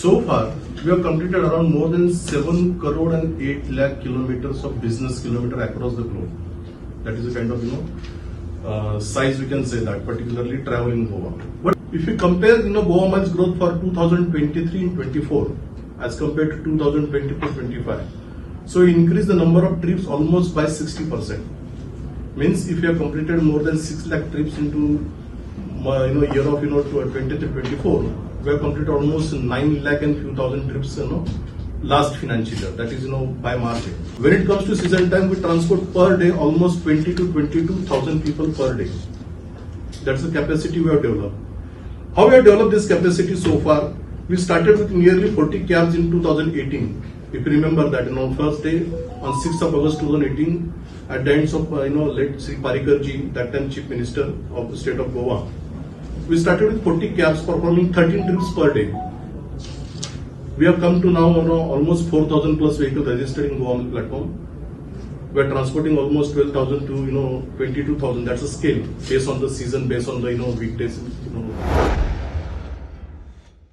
So far, we have completed around more than 7 crore and 8 lakh kilometers of business kilometer across the globe. That is a kind of, size we can say that, particularly travel in Goa. But if you compare, GoaMiles growth for 2023 and 24 as compared to 2024-25, so we increased the number of trips almost by 60%. Means if you have completed more than 6 lakh trips into year of 23-24, we have completed almost 9 lakh and few thousand trips last financial year, that is by March. When it comes to season time, we transport per day almost 20 to 22,000 people per day. That's the capacity we have developed. How we have developed this capacity so far? We started with nearly 40 cabs in 2018. If you remember that, first day on 6th of August 2018, at the end of late Sri Parikar ji, that time Chief Minister of the state of Goa, we started with 40 cabs performing 13 trips per day. We have come to now almost 4,000 plus vehicles registered in GoaMiles platform. We are transporting almost 12,000 to 22,000. That's a scale based on the season, based on the weekdays.